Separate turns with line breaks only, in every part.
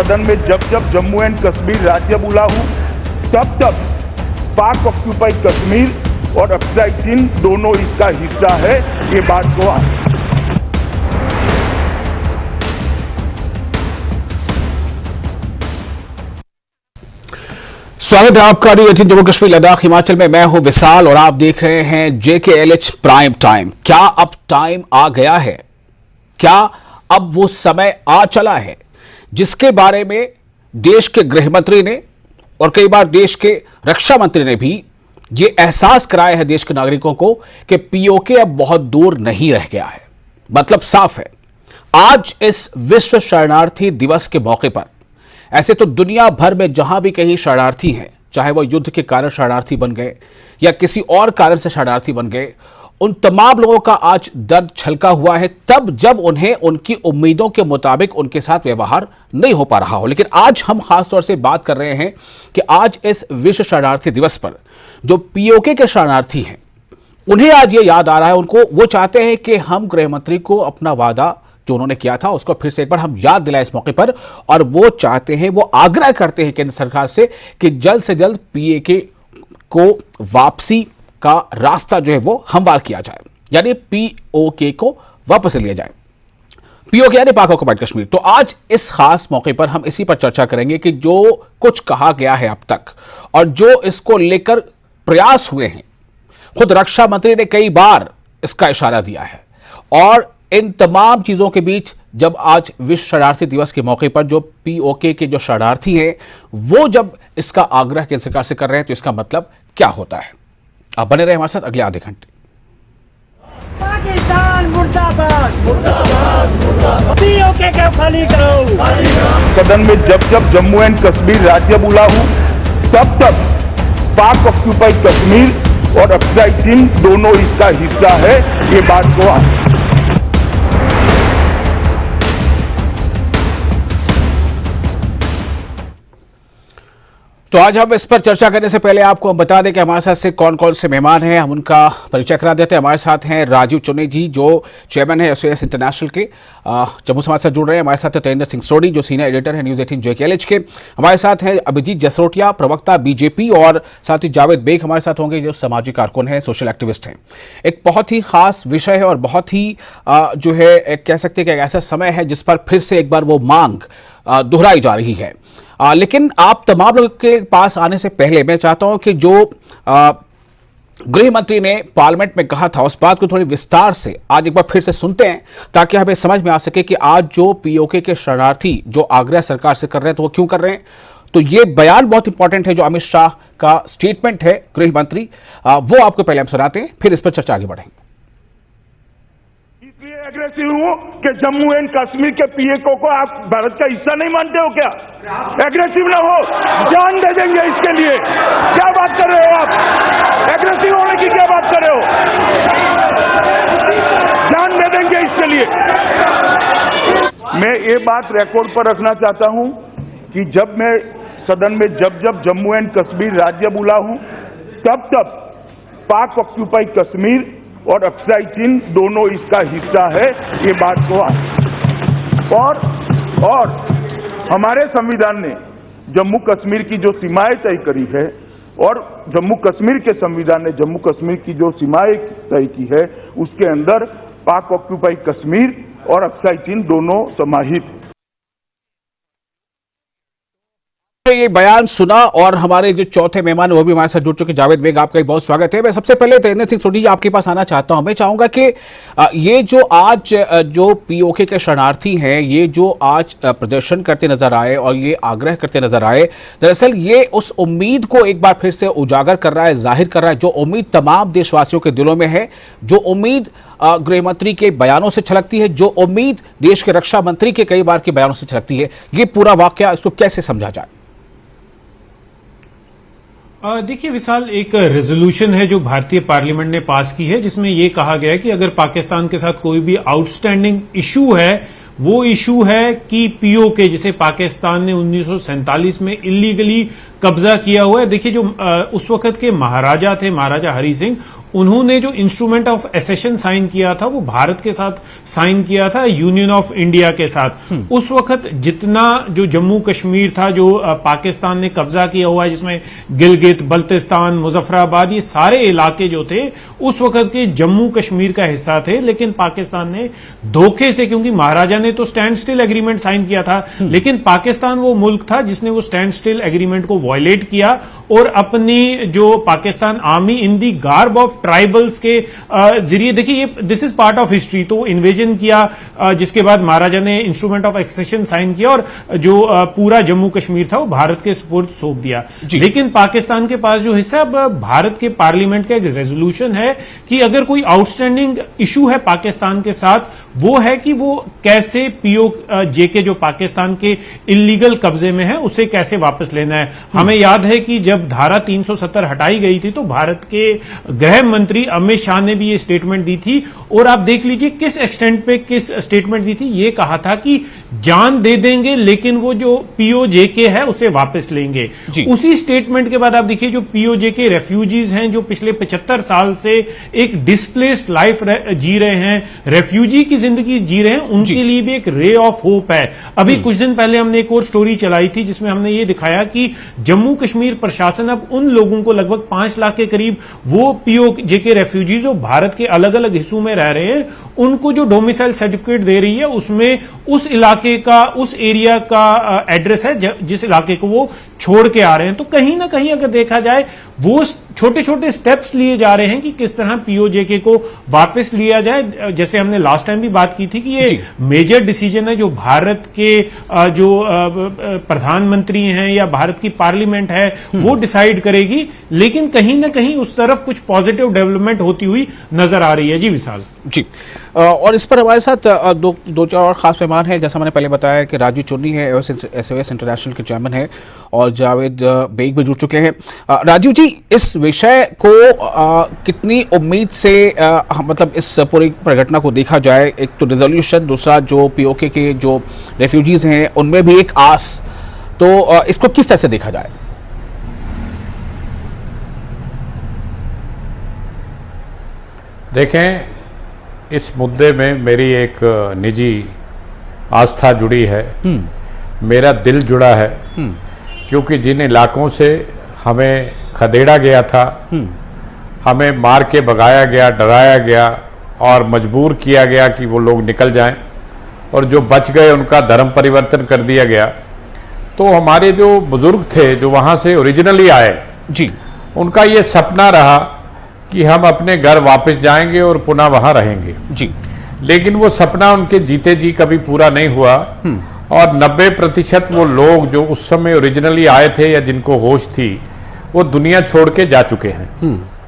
सदन में जब जब जम्मू एंड कश्मीर राज्य बोला हूं, तब तब पाक ऑक्यूपाइड कश्मीर और अक्साई चीन दोनों इसका हिस्सा है, ये बात को
स्वागत है आपका न्यूज़ 18 जम्मू कश्मीर लद्दाख हिमाचल में। मैं हूं विशाल और आप देख रहे हैं JKLH प्राइम टाइम। क्या अब टाइम आ गया है? क्या अब वो समय आ चला है जिसके बारे में देश के गृह मंत्री ने और कई बार देश के रक्षा मंत्री ने भी ये एहसास कराया है देश के नागरिकों को कि POK अब बहुत दूर नहीं रह गया है। मतलब साफ है, आज इस विश्व शरणार्थी दिवस के मौके पर ऐसे तो दुनिया भर में जहां भी कहीं शरणार्थी हैं, चाहे वो युद्ध के कारण शरणार्थी बन गए या किसी और कारण से शरणार्थी बन गए, उन तमाम लोगों का आज दर्द छलका हुआ है तब जब उन्हें उनकी उम्मीदों के मुताबिक उनके साथ व्यवहार नहीं हो पा रहा हो। लेकिन आज हम खास तौर से बात कर रहे हैं कि आज इस विश्व शरणार्थी दिवस पर जो POK के शरणार्थी हैं उन्हें आज ये याद आ रहा है, उनको वो चाहते हैं कि हम गृह मंत्री को अपना वादा जो उन्होंने किया था उसको फिर से एक बार हम याद दिलाएं इस मौके पर। और वो चाहते हैं, वो आग्रह करते हैं केंद्र सरकार से कि जल्द से जल्द POK को वापसी का रास्ता जो है वो हमवार किया जाए, यानी POK को वापस लिया जाए। POK यानी पाक ऑक्यूपाइड कश्मीर। तो आज इस खास मौके पर हम इसी पर चर्चा करेंगे कि जो कुछ कहा गया है अब तक और जो इसको लेकर प्रयास हुए हैं, खुद रक्षा मंत्री ने कई बार इसका इशारा दिया है। और इन तमाम चीजों के बीच जब आज विश्व शरणार्थी दिवस के मौके पर जो POK के जो शरणार्थी हैं वो जब इसका आग्रह केंद्र सरकार से कर रहे हैं तो इसका मतलब क्या होता है? आप बने रहे हमारे साथ अगले आधे घंटे।
पाकिस्तान मुर्दाबाद, मुर्दाबाद, मुर्दाबाद। POK को खाली करो।
सदन में जब जब जम्मू एंड कश्मीर राज्य बोला हूं, तब तब पाक ऑक्यूपाइड कश्मीर और अक्साई चीन दोनों इसका हिस्सा है, ये बात को
तो आज हम इस पर चर्चा करने से पहले आपको हम बता दें कि हमारे साथ से कौन कौन से मेहमान हैं, हम उनका परिचय करा देते हैं। हमारे साथ हैं राजीव चुन्नी जी जो चेयरमैन है SOS इंटरनेशनल के, जम्मू समाज से जुड़ रहे हैं। हमारे साथ है तेंद्र सिंह सोडी जो सीनियर एडिटर है न्यूज़ 18 JKLH के। हमारे साथ हैं अभिजीत जसरोटिया प्रवक्ता BJP और साथ ही जावेद बेग हमारे साथ होंगे जो सामाजिक कारकुन हैं, सोशल एक्टिविस्ट हैं। एक बहुत ही खास विषय है और बहुत ही जो है कह सकते हैं कि एक ऐसा समय है जिस पर फिर से एक बार वो मांग दोहराई जा रही है। लेकिन आप तमाम लोगों के पास आने से पहले मैं चाहता हूं कि जो गृह मंत्री ने पार्लियामेंट में कहा था उस बात को थोड़ी विस्तार से आज एक बार फिर से सुनते हैं ताकि हमें समझ में आ सके कि आज जो POK के शरणार्थी जो आग्रह सरकार से कर रहे हैं तो वो क्यों कर रहे हैं। तो ये बयान बहुत इंपॉर्टेंट है जो अमित शाह का स्टेटमेंट है गृह मंत्री, वो आपको पहले हम सुनाते हैं, फिर इस पर चर्चा आगे बढ़ेंगे।
एग्रेसिव हूं कि जम्मू एंड कश्मीर के POK को आप भारत का हिस्सा नहीं मानते हो क्या? एग्रेसिव ना हो, जान दे देंगे इसके लिए। क्या बात कर रहे हो आप? एग्रेसिव होने की क्या बात कर रहे हो? जान दे देंगे इसके लिए। मैं ये बात रिकॉर्ड पर रखना चाहता हूं कि जब मैं सदन में जब जब जम्मू एंड कश्मीर राज्य बोला हूं, तब तब पाक ऑक्यूपाइड कश्मीर और अक्साई चीन दोनों इसका हिस्सा है, ये बात को और हमारे संविधान ने जम्मू कश्मीर की जो सीमाएं तय करी है और जम्मू कश्मीर के संविधान ने जम्मू कश्मीर की जो सीमाएं तय की है उसके अंदर पाक ऑक्यूपाइड कश्मीर और अक्साई चीन दोनों समाहित।
ये बयान सुना और हमारे जो चौथे मेहमान वो भी हमारे साथ जुड़ चुके, जावेद बेग आपका बहुत स्वागत है। मैं सबसे पहले तेंद्र सिंह सोडी जी आपके पास आना चाहता हूं। मैं चाहूंगा कि ये जो आज जो POK के शरणार्थी हैं ये जो आज प्रदर्शन करते नजर आए और ये आग्रह करते नजर आए, दरअसल ये उस उम्मीद को एक बार फिर से उजागर कर रहा है, जाहिर कर रहा है जो उम्मीद तमाम देशवासियों के दिलों में है, जो उम्मीद गृह मंत्री के बयानों से छलकती है, जो उम्मीद देश के रक्षा मंत्री के कई बार के बयानों से छलकती है। ये पूरा वाकया इसको कैसे समझा जाए?
देखिए विशाल, एक रेजोल्यूशन है जो भारतीय पार्लियामेंट ने पास की है जिसमें यह कहा गया है कि अगर पाकिस्तान के साथ कोई भी आउटस्टैंडिंग इशू है, वो इशू है कि POK जिसे पाकिस्तान ने 1947 में इलीगली कब्जा किया हुआ है। देखिए जो उस वक्त के महाराजा थे, महाराजा हरि सिंह, उन्होंने जो इंस्ट्रूमेंट ऑफ एसेशन साइन किया था वो भारत के साथ साइन किया था, यूनियन ऑफ इंडिया के साथ। उस वक्त जितना जो जम्मू कश्मीर था जो पाकिस्तान ने कब्जा किया हुआ है, जिसमें गिलगित, बल्तिस्तान, मुजफ्फराबाद, ये सारे इलाके जो थे उस वक्त के जम्मू कश्मीर का हिस्सा थे, लेकिन पाकिस्तान ने धोखे से, क्योंकि महाराजा ने तो स्टैंड स्टिल एग्रीमेंट साइन किया था, लेकिन पाकिस्तान वो मुल्क था जिसने वो स्टैंड स्टिल एग्रीमेंट को वायलेट किया और अपनी जो Pakistan army in the garb of tribals के जरिए, देखिए ये this is part of history, तो इन्वेजन किया, जिसके बाद महाराजा ने इंस्ट्रूमेंट ऑफ एक्सेशन साइन किया और जो पूरा जम्मू कश्मीर था वो भारत के सुपुर्द सौंप दिया। लेकिन पाकिस्तान के पास जो हिस्सा, अब भारत के पार्लियामेंट का एक रेजोल्यूशन है कि अगर कोई आउटस्टैंडिंग इशू है पाकिस्तान के साथ, वो है कि वो कैसे पीओजे जो पाकिस्तान के इलीगल कब्जे में है उसे कैसे वापस लेना है। हमें याद है कि जब धारा 370 हटाई गई थी तो भारत के गृह मंत्री अमित शाह ने भी ये स्टेटमेंट दी थी, और आप देख लीजिए किस एक्सटेंट पे किस स्टेटमेंट दी थी। ये कहा था कि जान दे देंगे लेकिन वो जो पीओजे के है उसे वापस लेंगे। उसी स्टेटमेंट के बाद आप देखिए जो पीओजे के रेफ्यूजीज हैं जो पिछले 75 साल से एक डिस्प्लेस्ड लाइफ जी रहे हैं, रेफ्यूजी की जिंदगी जी रहे हैं, उनके लिए भी एक रे ऑफ होप है। अभी कुछ दिन पहले हमने एक और स्टोरी चलाई थी जिसमें हमने ये दिखाया कि जम्मू कश्मीर प्रशासन अब उन लोगों को, लगभग 5 लाख के करीब वो पीओजे के रेफ्यूजीज जो भारत के अलग अलग हिस्सों में रह रहे हैं, उनको जो डोमिसाइल सर्टिफिकेट दे रही है उसमें उस इलाके का, उस एरिया का एड्रेस है जिस इलाके को वो छोड़ के आ रहे हैं। तो कहीं ना कहीं अगर देखा जाए वो छोटे छोटे स्टेप्स लिए जा रहे हैं कि किस तरह पीओजे को वापस लिया जाए। जैसे हमने लास्ट टाइम भी बात की थी कि ये मेजर डिसीजन है जो भारत के जो प्रधानमंत्री हैं या भारत की पार्लियामेंट है वो डिसाइड करेगी, लेकिन कहीं ना कहीं उस तरफ कुछ पॉजिटिव डेवलपमेंट होती हुई नजर आ रही है। जी विशाल
जी, और इस पर हमारे साथ दो चार और खास मेहमान हैं। जैसा मैंने पहले बताया कि राजीव चुन्नी है, एसओएस इंटरनेशनल के चेयरमैन है, और जावेद बेग भी जुड़ चुके हैं। राजीव जी, इस विषय को कितनी उम्मीद से मतलब इस पूरी घटना को देखा जाए, एक तो रिजोल्यूशन, दूसरा जो पीओके के जो रेफ्यूजीज हैं उनमें भी एक आस, तो इसको किस तरह से देखा जाए?
देखें, इस मुद्दे में मेरी एक निजी आस्था जुड़ी है, मेरा दिल जुड़ा है, क्योंकि जिन इलाकों से हमें खदेड़ा गया था, हमें मार के भगाया गया, डराया गया और मजबूर किया गया कि वो लोग निकल जाएं, और जो बच गए उनका धर्म परिवर्तन कर दिया गया। तो हमारे जो बुजुर्ग थे जो वहाँ से ओरिजिनली आए
जी, उनका
ये सपना रहा कि हम अपने घर वापस जाएंगे और पुनः वहाँ रहेंगे
जी,
लेकिन वो सपना उनके जीते जी कभी पूरा नहीं हुआ, और 90% वो लोग जो उस समय ओरिजिनली आए थे या जिनको होश थी वो दुनिया छोड़ के जा चुके हैं,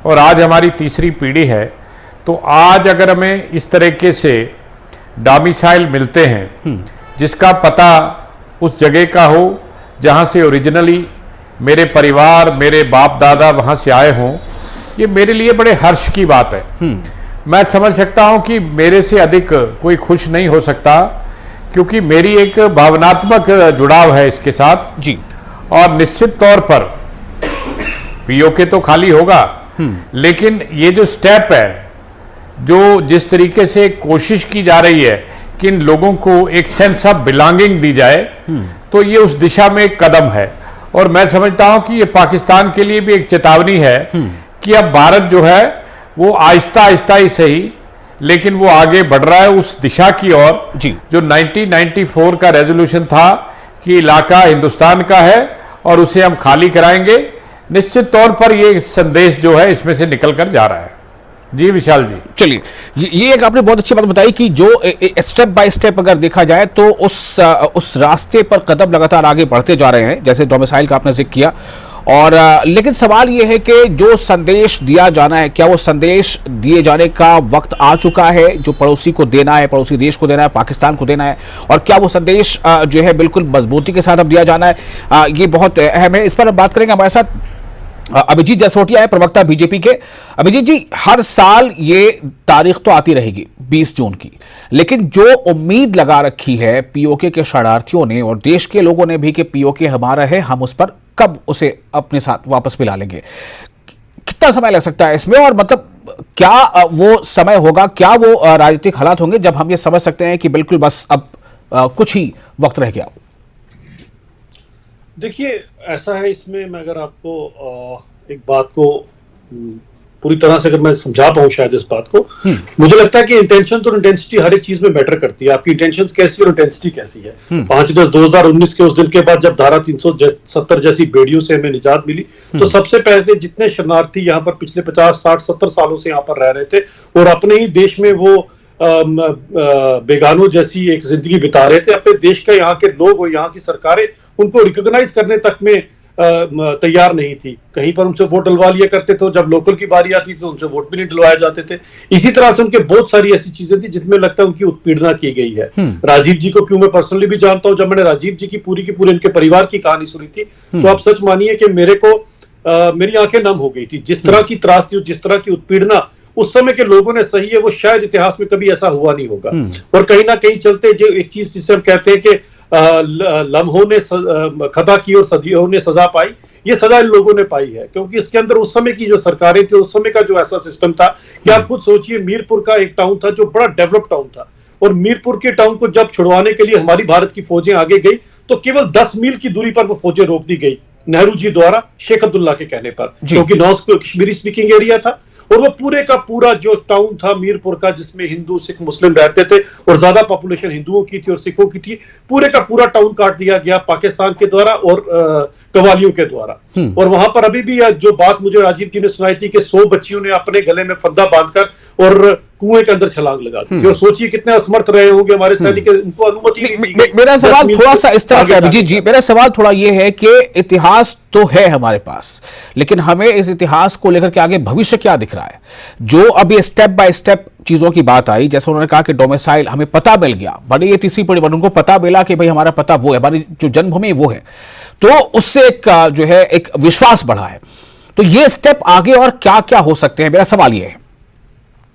और आज हमारी तीसरी पीढ़ी है। तो आज अगर हमें इस तरीके से डोमिसाइल मिलते हैं जिसका पता उस जगह का हो जहाँ से ओरिजिनली मेरे परिवार, मेरे बाप दादा वहाँ से आए हों, ये मेरे लिए बड़े हर्ष की बात है। मैं समझ सकता हूं कि मेरे से अधिक कोई खुश नहीं हो सकता, क्योंकि मेरी एक भावनात्मक जुड़ाव है इसके साथ
जी,
और निश्चित तौर पर पीओके तो खाली होगा, लेकिन ये जो स्टेप है, जो जिस तरीके से कोशिश की जा रही है कि इन लोगों को एक सेंस ऑफ बिलोंगिंग दी जाए, तो ये उस दिशा में एक कदम है। और मैं समझता हूं कि ये पाकिस्तान के लिए भी एक चेतावनी है कि अब भारत जो है वो आहिस्ता आहिस्ता ही सही, लेकिन वो आगे बढ़ रहा है उस दिशा की ओर जो 1994 का रेजोल्यूशन था कि इलाका हिंदुस्तान का है और उसे हम खाली कराएंगे। निश्चित तौर पर ये संदेश जो है इसमें से निकल कर जा रहा है। जी विशाल जी,
चलिए, ये एक आपने बहुत अच्छी बात बताई कि जो स्टेप बाय स्टेप अगर देखा जाए तो उस रास्ते पर कदम लगातार आगे बढ़ते जा रहे हैं, जैसे डोमिसाइल का आपने जिक्र किया। और लेकिन सवाल यह है कि जो संदेश दिया जाना है, क्या वो संदेश दिए जाने का वक्त आ चुका है जो पड़ोसी को देना है, पड़ोसी देश को देना है, पाकिस्तान को देना है, और क्या वो संदेश जो है बिल्कुल मजबूती के साथ अब दिया जाना है? ये बहुत अहम है। इस पर बात करेंगे हमारे साथ अभिजीत जसरोटिया है, प्रवक्ता बीजेपी के। अभिजीत जी, हर साल ये तारीख तो आती रहेगी 20 जून की, लेकिन जो उम्मीद लगा रखी है पीओके के शरणार्थियों ने और देश के लोगों ने भी कि पीओके हमारा है, हम उस पर कब उसे अपने साथ वापस मिला लेंगे, कितना समय लग सकता है इसमें? और मतलब क्या वो समय होगा, क्या वो राजनीतिक हालात होंगे जब हम ये समझ सकते हैं कि बिल्कुल बस अब कुछ ही वक्त रह गया?
देखिए, ऐसा है, इसमें मैं अगर आपको एक बात को पूरी तरह से अगर मैं समझा पाऊं शायद इस बात को, मुझे लगता है कि इंटेंशन तो इंटेंसिटी हर एक चीज में मैटर करती है। आपकी इंटेंशंस कैसी और इंटेंसिटी कैसी है। 5/10/2019 के उस दिन के बाद जब धारा 370 जैसी बेड़ियों से हमें निजात मिली, तो सबसे पहले जितने शरणार्थी यहाँ पर पिछले 50, 60, 70 सालों से यहाँ पर रह रहे थे और अपने ही देश में वो बेगानों जैसी एक जिंदगी बिता रहे थे, अपने देश का यहाँ के लोग और यहाँ की सरकारें उनको रिकॉग्नाइज करने तक में तैयार नहीं थी। कहीं पर उनसे वोट डलवा लिया करते थे, जब लोकल की बारी आती तो उनसे वोट भी नहीं डलवाए जाते थे। इसी तरह से उनके बहुत सारी ऐसी चीजें थी जिसमें लगता है उनकी उत्पीड़ना की गई है। राजीव जी को क्यों मैं पर्सनली भी जानता हूं, जब मैंने राजीव जी की पूरी उनके परिवार की कहानी सुनी थी, तो आप सच मानिए कि मेरे को मेरी आंखें नम हो गई थी। जिस तरह की त्रासदी, जिस तरह की उत्पीड़ना उस समय के लोगों ने सही है, वो शायद इतिहास में कभी ऐसा हुआ नहीं होगा। और कहीं ना कहीं चलते जो एक चीज जिसे हम कहते हैं कि लम्हों ने खता की और सदियों ने सजा पाई, ये सजा इन लोगों ने पाई है, क्योंकि इसके अंदर उस समय की जो सरकारें थी, उस समय का जो ऐसा सिस्टम था कि आप खुद सोचिए, मीरपुर का एक टाउन था जो बड़ा डेवलप टाउन था, और मीरपुर के टाउन को जब छुड़वाने के लिए हमारी भारत की फौजें आगे गई तो केवल 10 मील की दूरी पर वो फौजें रोक दी गई नेहरू जी द्वारा, शेख अब्दुल्ला के कहने पर, क्योंकि नॉन कश्मीरी स्पीकिंग एरिया था। और वो पूरे का पूरा जो टाउन था मीरपुर का, जिसमें हिंदू सिख मुस्लिम रहते थे और ज्यादा पॉपुलेशन हिंदुओं की थी और सिखों की थी, पूरे का पूरा टाउन काट दिया गया पाकिस्तान के द्वारा और कवालियों के द्वारा। और वहां पर अभी भी जो बात मुझे राजीव जी ने सुनाई थी कि 100 बच्चियों ने अपने गले में फंदा बांधकर और कुएं के अंदर छलांग लगा दी। और सोचिए कितने असमर्थ रहे होंगे हमारे सैनिक, उनको अनुमति नहीं दी।
मेरा सवाल थोड़ा सा इस तरह से अभिजीत जी, मेरा सवाल थोड़ा ये है कि इतिहास तो है हमारे पास, लेकिन हमें इस इतिहास को लेकर के आगे भविष्य क्या दिख रहा है? जो अभी स्टेप बाय स्टेप चीजों की बात आई, जैसे उन्होंने कहा कि डोमिसाइल हमें पता मिल गया, बड़ी ये तीसरी बड़ी उनको पता मिला कि भाई हमारा पता वो है, हमारी जो जन्मभूमि वो है, तो उससे एक जो है एक विश्वास बढ़ा है। तो ये स्टेप आगे और क्या क्या हो सकते हैं, मेरा सवाल ये है।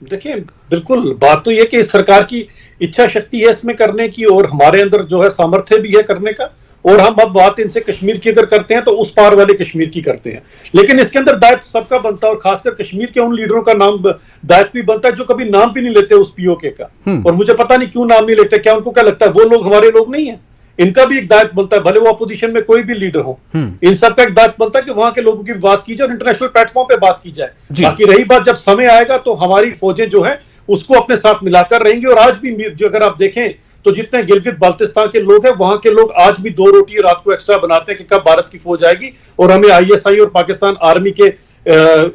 देखिए, बिल्कुल बात तो ये कि इस सरकार की इच्छा शक्ति है इसमें करने की, और हमारे अंदर जो है सामर्थ्य भी है करने का। और हम अब बात इनसे कश्मीर की अगर करते हैं तो उस पार वाले कश्मीर की करते हैं, लेकिन इसके अंदर दायित्व सबका बनता है, और खासकर कश्मीर के उन लीडरों का नाम दायित्व भी बनता है जो कभी नाम भी नहीं लेते उस पीओके का। और मुझे पता नहीं क्यों नाम नहीं लेते, क्या उनको क्या लगता है वो लोग हमारे लोग नहीं है? इनका भी एक दायित्व बनता है, भले वो अपोजिशन में कोई भी लीडर हो, इन सबका एक दायित्व बनता है कि वहां के लोगों की बात की जाए और इंटरनेशनल प्लेटफॉर्म पे बात की जाए। बाकी रही बात, जब समय आएगा तो हमारी फौजें जो है उसको अपने साथ मिलाकर रहेंगी। और आज भी जो अगर आप देखें तो जितने गिलगित बाल्टिस्तान के लोग हैं, वहां के लोग आज भी 2 रोटी रात को एक्स्ट्रा बनाते हैं कि कब भारत की फौज आएगी और हमें आईएसआई और पाकिस्तान आर्मी के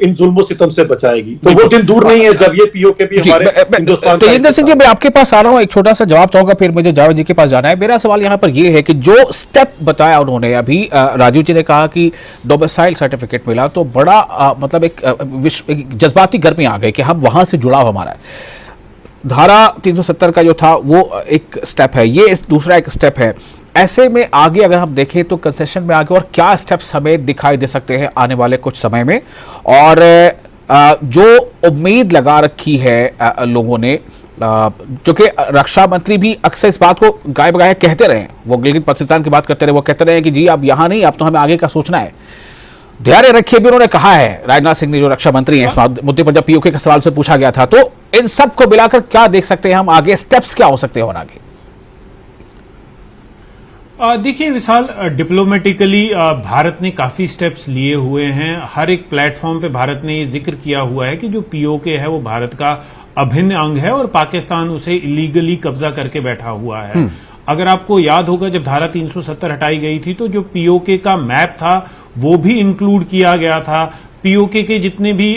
इन जुल्मों सितम से बचाएगी। तो वो दिन दूर नहीं है जब ये पीओके भी हमारे हिंदुस्तान।
तेजिंदर सिंह जी, मैं आपके पास आ रहा हूं, एक छोटा सा जवाब चाहूंगा, फिर मुझे जावेद जी के पास जाना है। मेरा सवाल यहां पर यह है कि जो स्टेप बताया उन्होंने अभी, राजीव जी ने कहा कि डोमिसाइल सर्टिफिकेट मिला, तो बड़ा मतलब एक जज्बाती गर्मी आ गई कि हम वहां से जुड़ाव हमारा है। धारा 370 का जो था वो एक स्टेप है, ये दूसरा एक स्टेप है। ऐसे में आगे अगर हम देखें तो कंसेशन में आगे और क्या स्टेप्स हमें दिखाई दे सकते हैं आने वाले कुछ समय में? और जो उम्मीद लगा रखी है लोगों ने, जो कि रक्षा मंत्री भी अक्सर इस बात को गाय बगाए कहते रहे, वो गिलगित बल्टिस्तान की बात करते रहे, वो कहते रहे कि जी अब यहाँ नहीं, अब तो हमें आगे का सोचना है, धैर्य रखिए भी उन्होंने कहा है। राजनाथ सिंह ने, जो रक्षा मंत्री हैं, इस मुद्दे पर जब पीओके का सवाल से पूछा गया था, तो इन सब को मिलाकर क्या देख सकते हैं हम आगे, स्टेप्स क्या हो सकते हैं और आगे?
देखिए विशाल, डिप्लोमेटिकली भारत ने काफी स्टेप्स लिए हुए हैं। हर एक प्लेटफॉर्म पे भारत ने ये जिक्र किया हुआ है कि जो पीओके है वो भारत का अभिन्न अंग है और पाकिस्तान उसे इलीगली कब्जा करके बैठा हुआ है। अगर आपको याद होगा, जब धारा 370 हटाई गई थी तो जो पीओके का मैप था वो भी इंक्लूड किया गया था। पीओके के जितने भी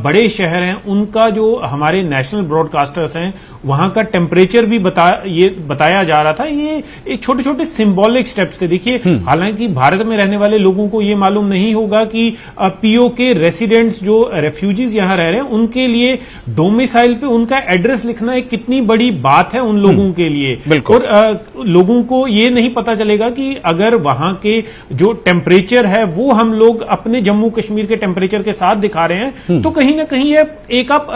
बड़े शहर हैं उनका जो हमारे नेशनल ब्रॉडकास्टर्स हैं वहां का टेम्परेचर भी बताया जा रहा था। ये एक छोटे छोटे सिंबॉलिक स्टेप्स थे। देखिए, हालांकि भारत में रहने वाले लोगों को ये मालूम नहीं होगा कि पीओके रेसिडेंट्स जो रेफ्यूजीज यहां रह रहे हैं उनके लिए डोमिसाइल पे उनका एड्रेस लिखना एक कितनी बड़ी बात है उन लोगों के लिए। और लोगों को ये नहीं पता चलेगा कि अगर वहां के जो टेम्परेचर है वो हम लोग अपने जम्मू कश्मीर के टेम्परेचर के साथ दिखा रहे हैं तो कहीं ना कहीं एक आप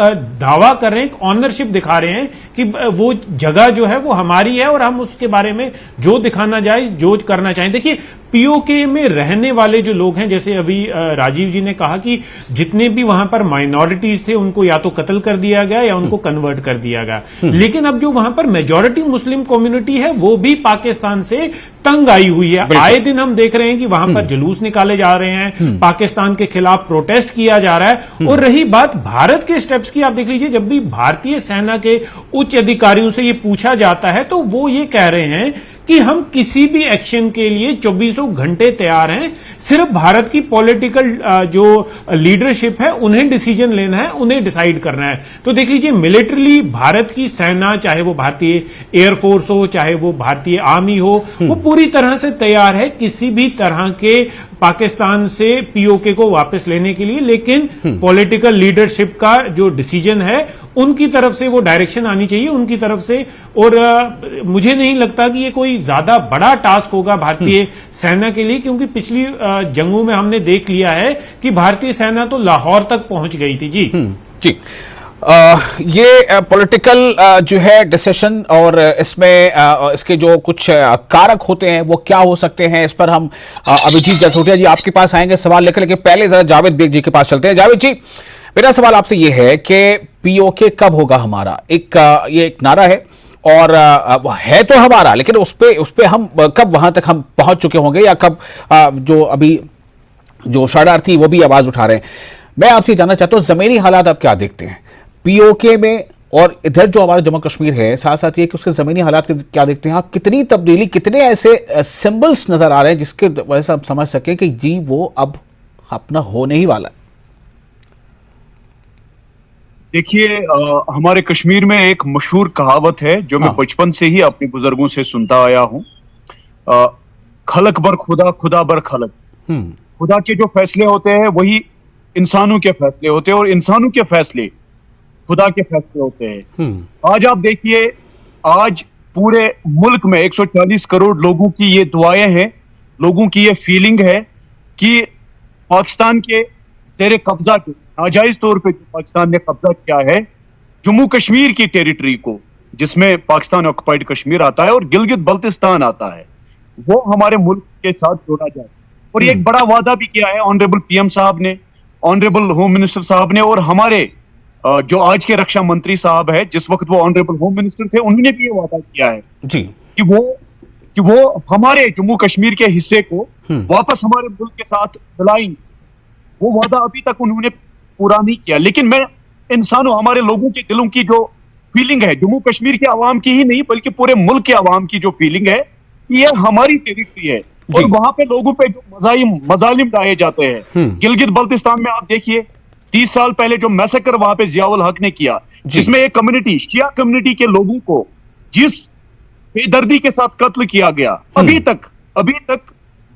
दावा कर रहे हैं, एक ऑनरशिप दिखा रहे हैं कि वो जगह जो है वो हमारी है और हम उसके बारे में जो दिखाना चाहे, जो करना चाहें। देखिए, पीओके में रहने वाले जो लोग हैं, जैसे अभी राजीव जी ने कहा कि जितने भी वहां पर माइनॉरिटीज थे उनको या तो कत्ल कर दिया गया या उनको कन्वर्ट कर दिया गया। लेकिन अब जो वहां पर मेजॉरिटी मुस्लिम कम्युनिटी है वो भी पाकिस्तान से तंग आई हुई है। आए दिन हम देख रहे हैं कि वहां पर जुलूस निकाले जा रहे हैं, पाकिस्तान के खिलाफ प्रोटेस्ट किया जा रहा है। और रही बात भारत के स्टेप्स की, आप देख लीजिए, जब भी भारतीय सेना के उच्च अधिकारियों से ये पूछा जाता है तो वो ये कह रहे हैं कि हम किसी भी एक्शन के लिए 24 घंटे तैयार हैं, सिर्फ भारत की पॉलिटिकल जो लीडरशिप है उन्हें डिसीजन लेना है, उन्हें डिसाइड करना है। तो देख लीजिए, मिलिट्रीली भारत की सेना, चाहे वो भारतीय एयरफोर्स हो, चाहे वो भारतीय आर्मी हो, वो पूरी तरह से तैयार है किसी भी तरह के पाकिस्तान से पीओके को वापस लेने के लिए। लेकिन पॉलिटिकल लीडरशिप का जो डिसीजन है उनकी तरफ से वो डायरेक्शन आनी चाहिए, उनकी तरफ से। और मुझे नहीं लगता कि ये कोई ज्यादा बड़ा टास्क होगा भारतीय सेना के लिए, क्योंकि पिछली जंगों में हमने देख लिया है कि भारतीय सेना तो लाहौर तक पहुंच गई थी। जी
जी, ये पॉलिटिकल जो है डिसीजन और इसमें इसके जो कुछ कारक होते हैं वो क्या हो सकते हैं, इस पर हम अभिजीत जसरोटिया जी आपके पास आएंगे सवाल लेकर। लेकिन पहले जरा जावेद बेग जी के पास चलते हैं। जावेद जी, मेरा सवाल आपसे ये है कि पीओके कब होगा हमारा? ये एक नारा है और है तो हमारा, लेकिन उस पे हम कब वहां तक हम पहुंच चुके होंगे, या कब जो अभी जो शरणार्थी वो भी आवाज उठा रहे हैं? मैं आपसे जानना चाहता हूं जमीनी हालात आप क्या देखते हैं पीओके में, और इधर जो हमारा जम्मू कश्मीर है, साथ साथ ये कि उसके जमीनी हालात क्या देखते हैं आप? कितनी तब्दीली, कितने ऐसे सिंबल्स नजर आ रहे हैं जिसके वजह से हम समझ सकें कि जी वो अब अपना होने ही वाला है?
देखिए, हमारे कश्मीर में एक मशहूर कहावत है जो मैं बचपन से ही अपने बुजुर्गों से सुनता आया हूं, खलक बर खुदा, खुदा बर खलक। खुदा के जो फैसले होते हैं वही इंसानों के फैसले होते हैं और इंसानों के फैसले खुदा के फैसले होते हैं। आज आप देखिए, आज पूरे मुल्क में 140 करोड़ लोगों की ये दुआएं हैं, लोगों की ये फीलिंग है कि पाकिस्तान के ज़ेरे कब्जा के नाजायज तौर पे पाकिस्तान ने कब्जा किया है जम्मू कश्मीर की टेरिटरी को, जिसमें पाकिस्तान ऑक्युपाइड कश्मीर आता है और गिलगित बल्तिस्तान आता है, वो हमारे मुल्क के साथ जोड़ा जाए। और ये एक बड़ा वादा भी किया है ऑनरेबल पीएम साहब ने, ऑनरेबल होम मिनिस्टर साहब ने, और हमारे जो आज के रक्षा मंत्री साहब है, जिस वक्त वो ऑनरेबल होम मिनिस्टर थे, उन्होंने भी ये वादा किया है जी कि वो हमारे जम्मू कश्मीर के हिस्से को वापस हमारे मुल्क के साथ मिलाएंगे। वो वादा अभी तक उन्होंने पूरा नहीं किया। लेकिन मैं इंसानों, हमारे लोगों के दिलों की जो फीलिंग है, जम्मू कश्मीर के अवाम की ही नहीं बल्कि पूरे मुल्क के अवाम की जो फीलिंग है, ये हमारी टेरिटरी है और वहां पे लोगों पे जो मजालिम डाले जाते हैं। गिलगित बल्तिस्तान में आप देखिए, 30 साल पहले जो मैसेकर वहां पे जियाउल हक ने किया, जिसमें एक कम्युनिटी, शिया कम्युनिटी के लोगों को जिस बेदर्दी के साथ कत्ल किया गया, अभी तक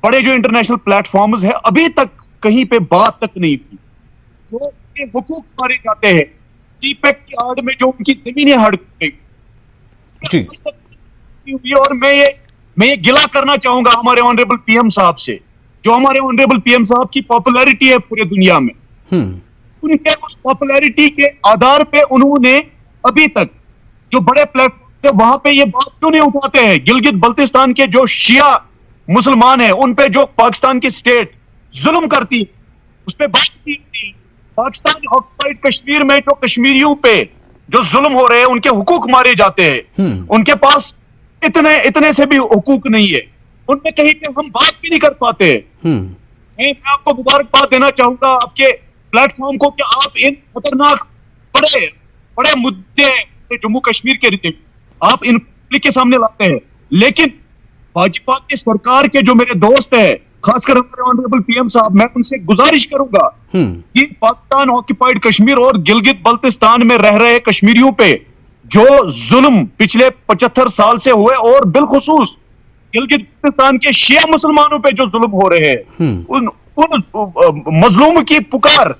बड़े जो इंटरनेशनल प्लेटफॉर्म्स है, अभी तक कहीं पे बात तक नहीं हुई। जो उनके हुकूक मारे जाते हैं, सीपेक की आड़ में जो उनकी जमीनें हड़प गई, और मैं ये गिला करना चाहूंगा हमारे ऑनरेबल पीएम साहब से, जो हमारे ऑनरेबल पीएम साहब की पॉपुलैरिटी है पूरे दुनिया में, उनके उस पॉपुलैरिटी के आधार पे उन्होंने अभी तक जो बड़े प्लेटफॉर्म से वहां पे ये बात क्यों नहीं उठाते हैं? गिलगित बल्तिस्तान के जो शिया मुसलमान हैं, उन पे जो पाकिस्तान की स्टेट जुल्म करती, उस पे बात नहीं होती। पाकिस्तान ऑक्युपाइड कश्मीर में जो कश्मीरियों पे जो जुल्म हो रहे हैं, उनके हुकूक मारे जाते हैं, उनके पास इतने से भी हुकूक नहीं है, उनपे कहीं पे हम बात भी नहीं कर पाते। मैं आपको मुबारकबाद देना चाहूंगा आपके प्लेटफॉर्म को कि आप इन खतरनाक बड़े मुद्दे जम्मू कश्मीर के रिलेटेड आप इन पब्लिक के सामने लाते हैं। लेकिन भाजपा की सरकार के जो मेरे दोस्त हैं, खासकर हमारे ऑनरेबल पीएम साहब, मैं उनसे गुजारिश करूंगा कि पाकिस्तान ऑक्युपाइड कश्मीर और गिलगित बल्तिस्तान में रह रहे कश्मीरियों पे जो जुल्म पिछले 75 साल से हुए और बिलखुसूस गिलगित बल्तिस्तान के शिया मुसलमानों पे जो जुल्म हो रहे हैं, उन मजलूम की पुकार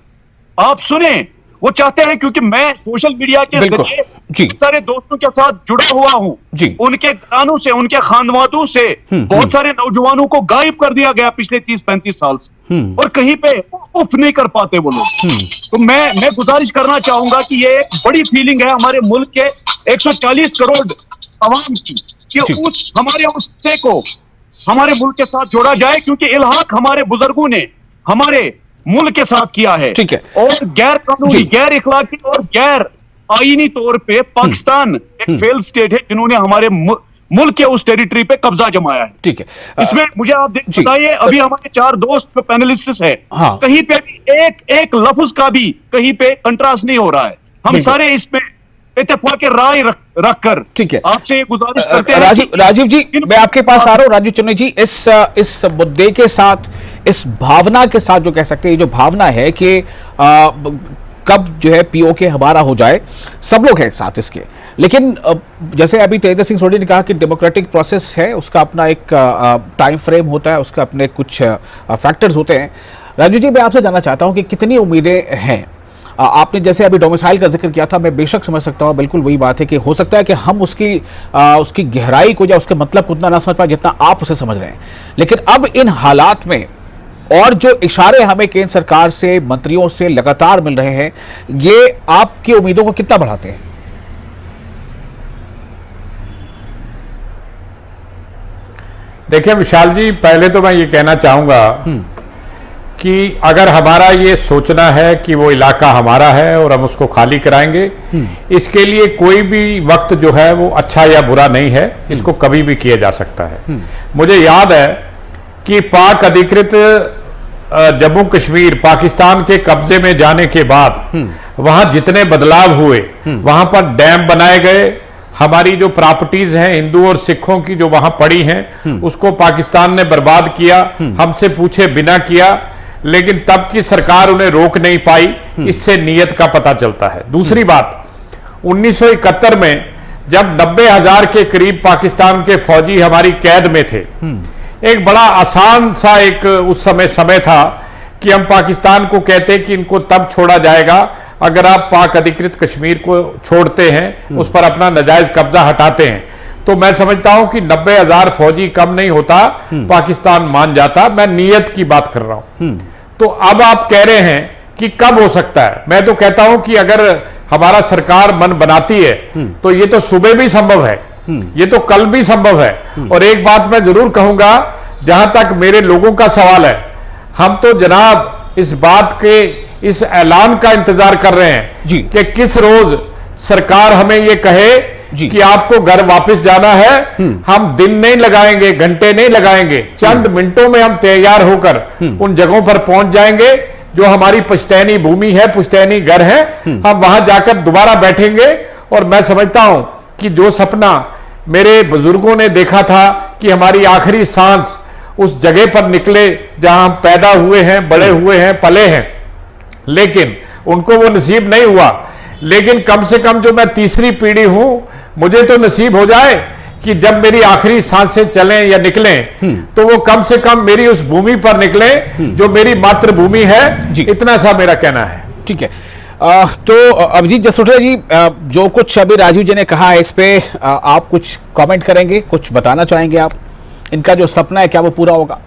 आप सुने। वो चाहते हैं, क्योंकि मैं सोशल मीडिया के जरिए सारे दोस्तों के साथ जुड़ा हुआ हूं, उनके घरानों से, उनके खानवादों से बहुत सारे नौजवानों को गायब कर दिया गया पिछले 30-35 साल से, और कहीं पे उफ नहीं कर पाते वो लोग। तो मैं गुजारिश करना चाहूंगा कि ये एक बड़ी फीलिंग है हमारे मुल्क के 140 करोड़ अवाम की, कि उस हमारे उस हिस्से को हमारे मुल्क के साथ जोड़ा जाए, क्योंकि इल्हाक हमारे बुजुर्गों ने हमारे मुल्क के साथ किया है।
ठीक है।
और गैर कानूनी, गैर इखलाकी और गैर आईनी तौर पे पाकिस्तान एक फेल स्टेट है जिन्होंने हमारे मुल्क के उस टेरिटरी पे कब्जा जमाया है।
ठीक है।
इसमें मुझे आप बताइए, अभी हमारे 4 दोस्त पैनलिस्ट है, कहीं पे भी एक लफ्ज का भी कहीं पे कंट्रास्ट नहीं हो रहा है। हम सारे इसमें इत्तेफाक राय रखकर
ठीक है
आपसे ये गुजारिश करते हैं।
राजीव जी, मैं आपके पास आ रहा हूं। राजीव चुन्नी जी, इस मुद्दे के साथ, इस भावना के साथ, जो कह सकते हैं, जो भावना है कि कब जो है पीओके हमारा हो जाए, सब लोग हैं साथ इसके, लेकिन जैसे अभी तेजस्वी सिंह सोढी ने कहा कि डेमोक्रेटिक प्रोसेस है, उसका अपना एक टाइम फ्रेम होता है, उसका अपने कुछ फैक्टर्स होते हैं। राजीव जी, मैं आपसे जानना चाहता हूं कि कितनी उम्मीदें हैं। आपने जैसे अभी डोमिसाइल का जिक्र किया था, मैं बेशक समझ सकता हूँ, बिल्कुल वही बात है कि हो सकता है कि हम उसकी गहराई को या उसके मतलब को उतना ना समझ पाए जितना आप उसे समझ रहे हैं, लेकिन अब इन हालात में और जो इशारे हमें केंद्र सरकार से, मंत्रियों से लगातार मिल रहे हैं, ये आपकी उम्मीदों को कितना बढ़ाते हैं?
देखिए विशाल जी, पहले तो मैं ये कहना चाहूंगा कि अगर हमारा ये सोचना है कि वो इलाका हमारा है और हम उसको खाली कराएंगे, इसके लिए कोई भी वक्त जो है वो अच्छा या बुरा नहीं है, इसको कभी भी किया जा सकता है। मुझे याद है कि पाक अधिकृत जम्मू कश्मीर पाकिस्तान के कब्जे में जाने के बाद वहां जितने बदलाव हुए, वहां पर डैम बनाए गए, हमारी जो प्रॉपर्टीज हैं हिंदू और सिखों की जो वहां पड़ी हैं, उसको पाकिस्तान ने बर्बाद किया, हमसे पूछे बिना किया, लेकिन तब की सरकार उन्हें रोक नहीं पाई। इससे नीयत का पता चलता है। दूसरी बात, 1971 में जब 90,000 के करीब पाकिस्तान के फौजी हमारी कैद में थे, एक बड़ा आसान सा एक उस समय था कि हम पाकिस्तान को कहते कि इनको तब छोड़ा जाएगा अगर आप पाक अधिकृत कश्मीर को छोड़ते हैं, उस पर अपना नाजायज कब्जा हटाते हैं। तो मैं समझता हूं कि 90,000 फौजी कम नहीं होता, पाकिस्तान मान जाता। मैं नीयत की बात कर रहा हूं। तो अब आप कह रहे हैं कि कब हो सकता है, मैं तो कहता हूं कि अगर हमारा सरकार मन बनाती है तो ये तो सुबह भी संभव है, ये तो कल भी संभव है। और एक बात मैं जरूर कहूंगा, जहां तक मेरे लोगों का सवाल है, हम तो जनाब इस बात के, इस ऐलान का इंतजार कर रहे हैं कि किस रोज सरकार हमें यह कहे कि आपको घर वापस जाना है। हम दिन नहीं लगाएंगे, घंटे नहीं लगाएंगे, चंद मिनटों में हम तैयार होकर उन जगहों पर पहुंच जाएंगे जो हमारी पुश्तैनी भूमि है, पुश्तैनी घर है। हम वहां जाकर दोबारा बैठेंगे। और मैं समझता हूं कि जो सपना मेरे बुजुर्गों ने देखा था कि हमारी आखिरी सांस उस जगह पर निकले जहां हम पैदा हुए हैं, बड़े हुए हैं, पले हैं, लेकिन उनको वो नसीब नहीं हुआ। लेकिन कम से कम जो मैं तीसरी पीढ़ी हूं, मुझे तो नसीब हो जाए कि जब मेरी आखिरी सांसें चलें या निकलें तो वो कम से कम मेरी उस भूमि पर निकलें जो मेरी मातृभूमि है। इतना सा मेरा कहना है।
ठीक है। तो अभिजीत जसरोटिया जी, जो कुछ अभी राजीव जी ने कहा है, इस पे आप कुछ कमेंट करेंगे, कुछ बताना चाहेंगे आप? इनका जो सपना है क्या वो पूरा होगा?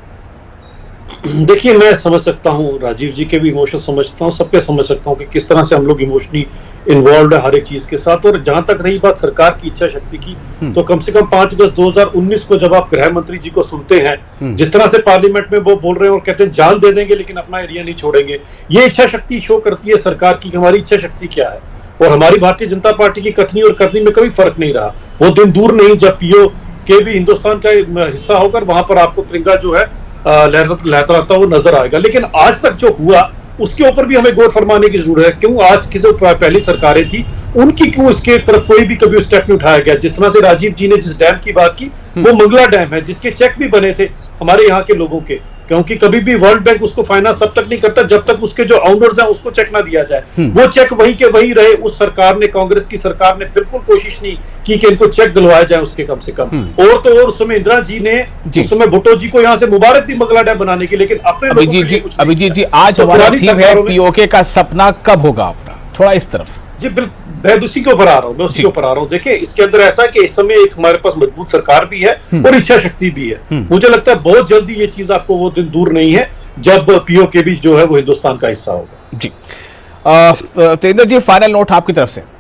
देखिए, मैं समझ सकता हूं, राजीव जी के भी इमोशन समझता हूं, सबके समझ सकता हूं कि किस तरह से हम लोग इमोशनली इन्वॉल्व है हर एक चीज के साथ। और जहां तक रही बात सरकार की इच्छा शक्ति की, तो कम से कम 5/10/2019 को जब आप गृह मंत्री जी को सुनते हैं, जिस तरह से पार्लियामेंट में वो बोल रहे हैं और कहते हैं जान दे देंगे लेकिन अपना एरिया नहीं छोड़ेंगे, ये इच्छा शक्ति शो करती है सरकार की कि हमारी इच्छा शक्ति क्या है। और हमारी भारतीय जनता पार्टी की कथनी और करनी में कभी फर्क नहीं रहा। वो दिन दूर नहीं जब पीओ के भी हिंदुस्तान का हिस्सा होकर वहां पर आपको तिरंगा जो है लहराता हुआ नजर आएगा। लेकिन आज तक जो हुआ उसके ऊपर भी हमें गौर फरमाने की जरूरत है। क्यों आज की जो पहली सरकारें थी उनकी क्यों इसके तरफ कोई भी कभी स्टेप नहीं उठाया गया? जिस तरह से राजीव जी ने जिस डैम की बात की, वो मंगला डैम है जिसके चेक भी बने थे हमारे यहाँ के लोगों के, क्योंकि कभी भी वर्ल्ड बैंक उसको फाइनेंस तब तक नहीं करता जब तक उसके जो ऑनर्स हैं उसको चेक ना दिया जाए। वो चेक वही के वही रहे। उस सरकार ने, कांग्रेस की सरकार ने बिल्कुल कोशिश नहीं की कि इनको चेक दिलवाया जाए उसके कम से कम। और तो और उस समय इंदिरा जी ने उस समय भुट्टो जी को यहाँ से मुबारक दी मंगला डैम बनाने की, लेकिन अपने
अभिजीत जी आज हमारा थीम है पीओके का सपना कब होगा अपना, थोड़ा इस तरफ।
जी बिल्कुल, मैं उसी के ऊपर आ रहा हूँ, मैं उसी के ऊपर आ रहा हूँ। देखिए इसके अंदर ऐसा है कि इस समय एक हमारे पास मजबूत सरकार भी है और इच्छा शक्ति भी है। मुझे लगता है बहुत जल्दी ये चीज आपको वो दिन दूर नहीं है जब पीओके भी जो है वो हिंदुस्तान का हिस्सा होगा।
जी तेंद्र जी, फाइनल नोट आपकी तरफ से।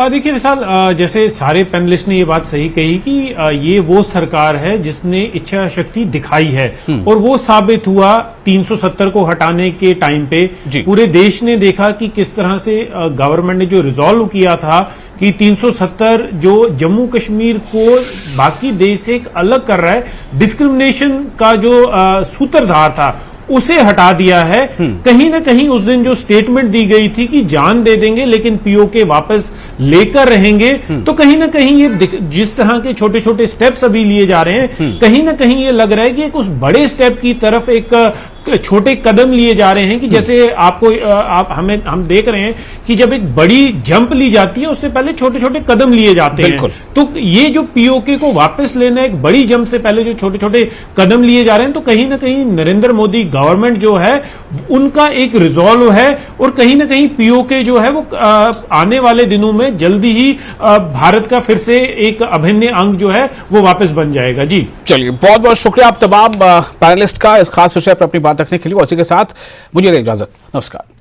देखिए विशाल, जैसे सारे पैनलिस्ट ने ये बात सही कही कि ये वो सरकार है जिसने इच्छा शक्ति दिखाई है और वो साबित हुआ 370 को हटाने के टाइम पे। पूरे देश ने देखा कि किस तरह से गवर्नमेंट ने जो रिजॉल्व किया था कि 370 जो जम्मू कश्मीर को बाकी देश से एक अलग कर रहा है, डिस्क्रिमिनेशन का जो सूत्रधार था उसे हटा दिया है। कहीं ना कहीं उस दिन जो स्टेटमेंट दी गई थी कि जान दे देंगे लेकिन पीओके वापस लेकर रहेंगे, तो कहीं ना कहीं ये जिस तरह के छोटे छोटे स्टेप्स अभी लिए जा रहे हैं, कहीं ना कहीं ये लग रहा है कि एक उस बड़े स्टेप की तरफ एक छोटे कदम लिए जा रहे हैं कि जैसे हम देख रहे हैं कि जब एक बड़ी जंप ली जाती है उससे पहले छोटे छोटे कदम लिए जाते हैं। तो ये जो पीओके को वापस लेना, एक बड़ी जंप से पहले जो छोटे छोटे कदम लिए जा रहे हैं, तो कहीं ना कहीं नरेंद्र मोदी गवर्नमेंट जो है उनका एक रिजॉल्व है और कहीं ना कहीं पीओके जो है वो आने वाले दिनों में जल्दी ही भारत का फिर से एक अभिन्न अंग जो है वो वापस बन जाएगा। जी
चलिए, बहुत बहुत शुक्रिया आप तमाम पैनलिस्ट का इस खास विषय पर अपनी बात रखने के लिए। और इसी के साथ मुझे इजाजत, नमस्कार।